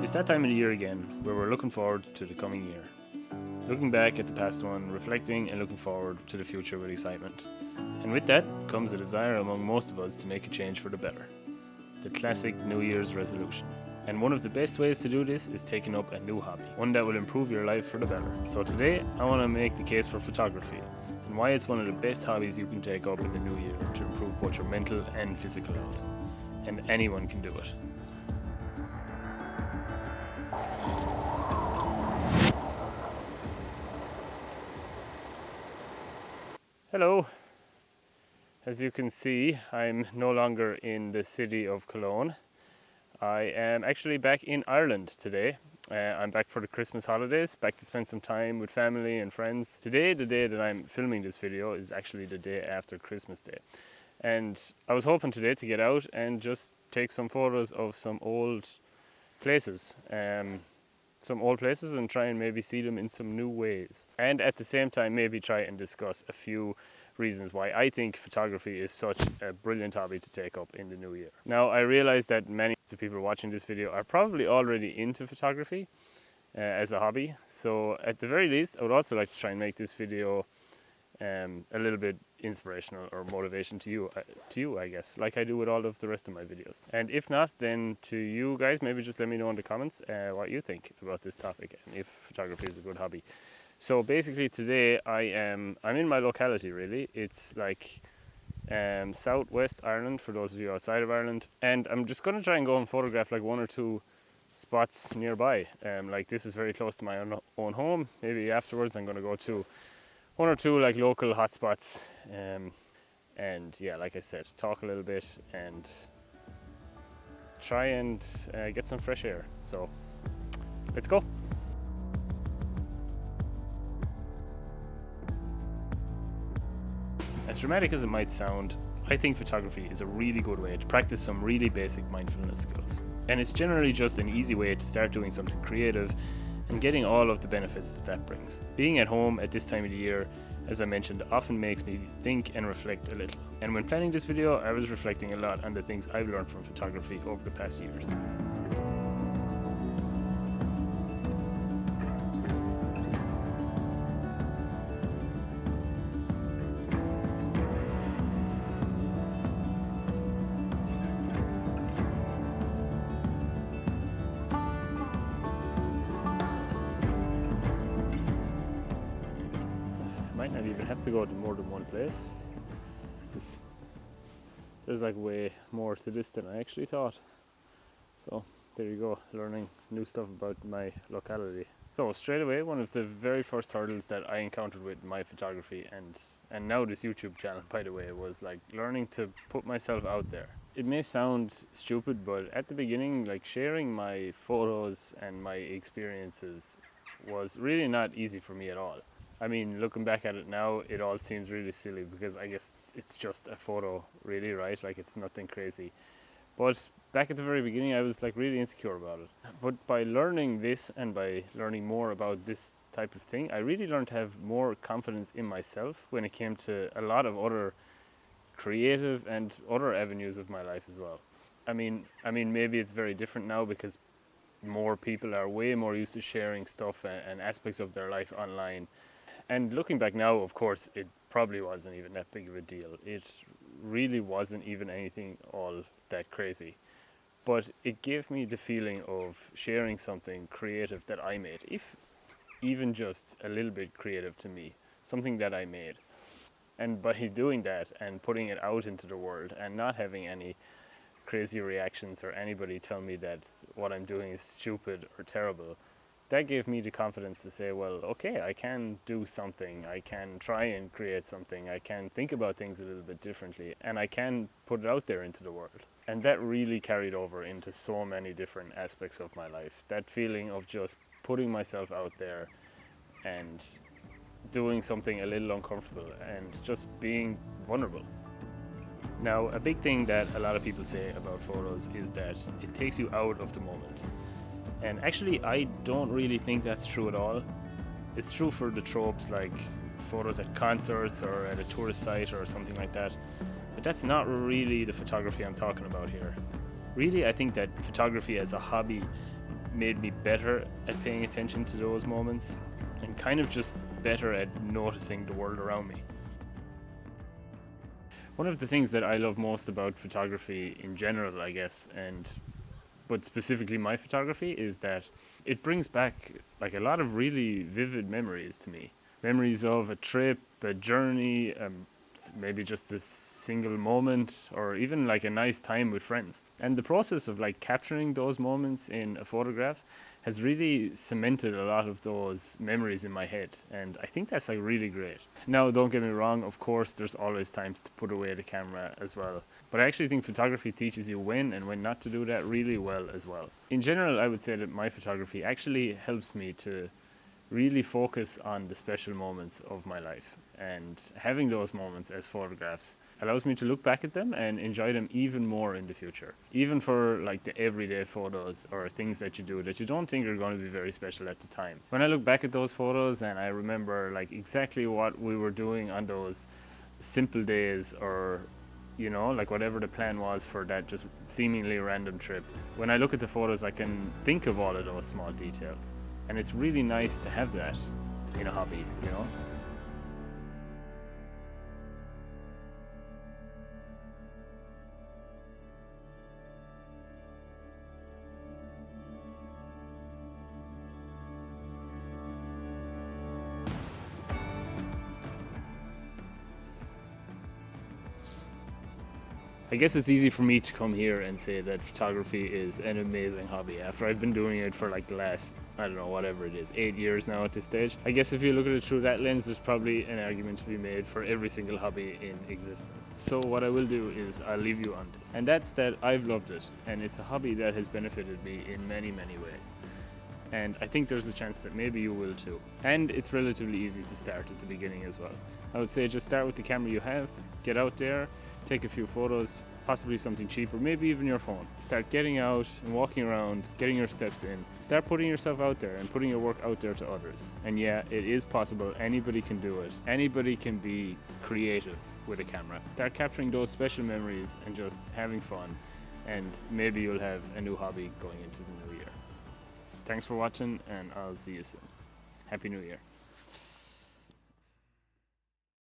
It's that time of the year again where we're looking forward to the coming year. Looking back at the past one, reflecting and looking forward to the future with excitement. And with that comes a desire among most of us to make a change for the better. The classic New Year's resolution. And one of the best ways to do this is taking up a new hobby, one that will improve your life for the better. So today I want to make the case for photography and why it's one of the best hobbies you can take up in the new year to improve both your mental and physical health. And anyone can do it. Hello. As you can see, I'm no longer in the city of Cologne. I am actually back in Ireland today. I'm back for the Christmas holidays, back to spend some time with family and friends. Today, the day that I'm filming this video, is actually the day after Christmas Day. And I was hoping today to get out and just take some photos of some old places. And try and maybe see them in some new ways. And at the same time, maybe try and discuss a few reasons why I think photography is such a brilliant hobby to take up in the new year. Now, I realize that many of the people watching this video are probably already into photography as a hobby. So at the very least, I would also like to try and make this video a little bit inspirational or motivation to you, I guess, like I do with all of the rest of my videos. And if not, then to you guys, maybe just let me know in the comments what you think about this topic and if photography is a good hobby. So basically today I'm in my locality really. It's like southwest Ireland for those of you outside of Ireland, and I'm just going to try and go and photograph like one or two spots nearby. Like this is very close to my own home. Maybe afterwards I'm going to go to one or two like local hotspots, and yeah, like I said, talk a little bit and try and get some fresh air. So let's go. As dramatic as it might sound, I think photography is a really good way to practice some really basic mindfulness skills. And it's generally just an easy way to start doing something creative and getting all of the benefits that brings. Being at home at this time of the year, as I mentioned, often makes me think and reflect a little. And when planning this video, I was reflecting a lot on the things I've learned from photography over the past years. Might not even have to go to more than one place. There's like way more to this than I actually thought. So there you go, learning new stuff about my locality. So straight away, one of the very first hurdles that I encountered with my photography and now this YouTube channel, by the way, was like learning to put myself out there. It may sound stupid, but at the beginning, like sharing my photos and my experiences was really not easy for me at all. I mean, looking back at it now, it all seems really silly because I guess it's just a photo, really, right? Like it's nothing crazy. But back at the very beginning, I was like really insecure about it. But by learning this and by learning more about this type of thing, I really learned to have more confidence in myself when it came to a lot of other creative and other avenues of my life as well. I mean, maybe it's very different now because more people are way more used to sharing stuff and aspects of their life online. And looking back now, of course, it probably wasn't even that big of a deal. It really wasn't even anything all that crazy. But it gave me the feeling of sharing something creative that I made, if even just a little bit creative to me, something that I made. And by doing that and putting it out into the world and not having any crazy reactions or anybody tell me that what I'm doing is stupid or terrible, that gave me the confidence to say, well, okay, I can do something, I can try and create something, I can think about things a little bit differently, and I can put it out there into the world. And that really carried over into so many different aspects of my life. That feeling of just putting myself out there and doing something a little uncomfortable and just being vulnerable. Now, a big thing that a lot of people say about photos is that it takes you out of the moment. And actually, I don't really think that's true at all. It's true for the tropes like photos at concerts or at a tourist site or something like that. But that's not really the photography I'm talking about here. Really, I think that photography as a hobby made me better at paying attention to those moments and kind of just better at noticing the world around me. One of the things that I love most about photography in general, I guess, but specifically my photography, is that it brings back like a lot of really vivid memories to me. Memories of a trip, a journey, maybe just a single moment, or even like a nice time with friends. And the process of like capturing those moments in a photograph has really cemented a lot of those memories in my head, and I think that's like really great. Now, don't get me wrong, of course there's always times to put away the camera as well, but I actually think photography teaches you when and when not to do that really well as well. In general, I would say that my photography actually helps me to really focus on the special moments of my life, and having those moments as photographs allows me to look back at them and enjoy them even more in the future, even for like the everyday photos or things that you do that you don't think are going to be very special at the time. When I look back at those photos and I remember like exactly what we were doing on those simple days, or like whatever the plan was for that just seemingly random trip, when I look at the photos I can think of all of those small details. And it's really nice to have that in a hobby. I guess it's easy for me to come here and say that photography is an amazing hobby after I've been doing it for like the last, I don't know, whatever it is, 8 years now at this stage. I guess if you look at it through that lens, there's probably an argument to be made for every single hobby in existence. So what I will do is I'll leave you on this. And that's that I've loved it, and it's a hobby that has benefited me in many, many ways. And I think there's a chance that maybe you will too. And it's relatively easy to start at the beginning as well. I would say just start with the camera you have, get out there, take a few photos, possibly something cheap, or maybe even your phone. Start getting out and walking around, getting your steps in. Start putting yourself out there and putting your work out there to others. And yeah, it is possible. Anybody can do it. Anybody can be creative with a camera. Start capturing those special memories and just having fun. And maybe you'll have a new hobby going into the new year. Thanks for watching, and I'll see you soon. Happy New Year.